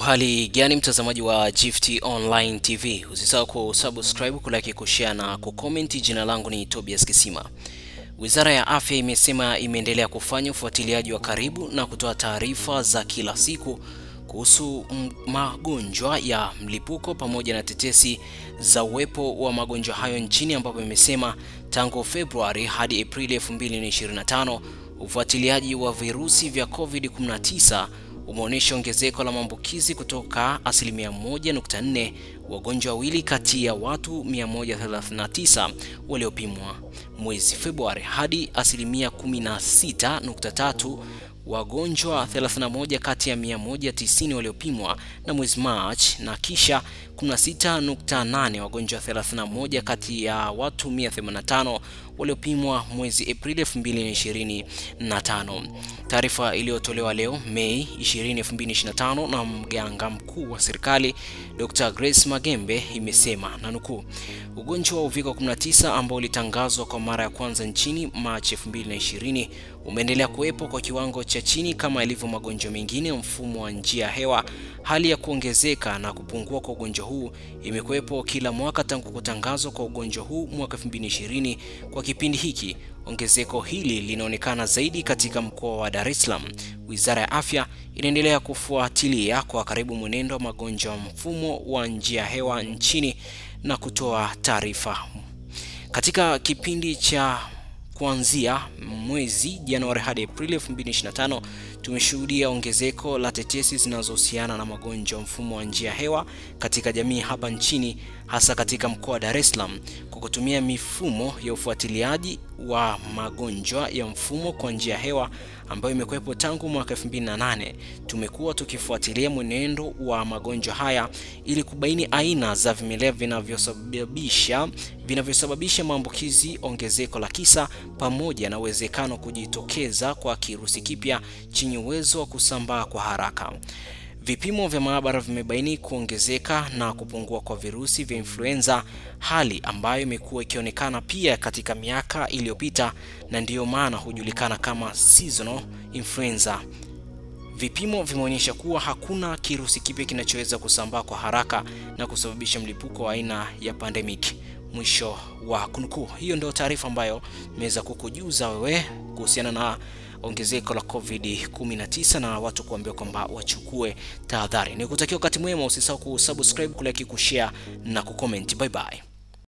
Uhali gani mtazamaji wa Gift Online TV, usisahau kusubscribe, kulike, kushare na kucomment. Jina langu ni Tobias Kisima. Wizara ya Afya imesema imeendelea kufanya ufuatiliaji wa karibu na kutoa taarifa za kila siku kuhusu magonjwa ya mlipuko pamoja na tetesi za uwepo wa magonjwa hayo nchini, ambapo imesema tangu Februari hadi Aprili 2025 ufuatiliaji wa virusi vya COVID-19 umeonyesha ongezeko la maambukizi kutoka 1.4% wagonjwa wawili kati ya watu 139 waliopimwa mwezi Februari hadi 16.3% wagonjwa 31 kati ya 190 waliopimwa na mwezi March, na kisha 16.8 wagonjwa 31 kati ya watu 185 waliopimwa mwezi Aprili 2025. Taarifa iliyotolewa leo Mei 20, 2025 na mganga mkuu wa serikali Dr. Grace Magembe imesema, na nukuu, ugonjwa wa uviko 19 ambao ulitangazwa kwa mara ya kwanza nchini Machi 2020 umeendelea kuwepo kwa kiwango cha chini kama ilivyo magonjwa mengine ya mfumo wa njia ya hewa. Hali ya kuongezeka na kupungua kwa ugonjwa huu imekuwepo kila mwaka tangu kutangazwa kwa ugonjwa huu mwaka 2020. Kwa kipindi hiki ongezeko hili linaonekana zaidi katika mkoa wa Dar es Salaam. Wizara ya Afya inaendelea kufuatilia kwa karibu mwenendo wa magonjwa mfumo wa njia ya hewa nchini na kutoa taarifa. Katika kipindi cha kuanzia mwezi Januari hadi Aprili 2025 tumeshuhudia ongezeko la tetesi zinazohusiana na magonjwa mfumo wa njia ya hewa katika jamii hapa nchini, hasa katika mkoa wa Dar es Salaam. Kwa kutumia mifumo ya ufuatiliaji wa magonjwa ya mfumo kwa njia ya hewa ambayo imekuwepo tangu mwaka 2008, tumekuwa tukifuatilia mwenendo wa magonjwa haya ili kubaini aina za vimelea vinavyosababisha maambukizi, ongezeko la kisa pamoja na uwezekano kujitokeza kwa kirusi kipya chenye uwezo wa kusambaa kwa haraka. Vipimo vya maabara vimebaini kuongezeka na kupungua kwa virusi vya influenza, hali ambayo imekuwa ikionekana pia katika miaka iliyopita na ndiyo maana hujulikana kama seasonal influenza. Vipimo vimeonyesha kuwa hakuna kirusi kipya kinachoweza kusambaa kwa haraka na kusababisha mlipuko wa aina ya pandemic. Mwisho wa kunukuu. Hiyo ndio taarifa ambayo nimeweza kukujuza wewe kuhusiana na ongezeko la COVID-19 na watu kuambiwa kwamba wachukue tahadhari. Nikutakia wakati mwema, usisahau kusubscribe, kulike, kushare na kucomment. Bye bye.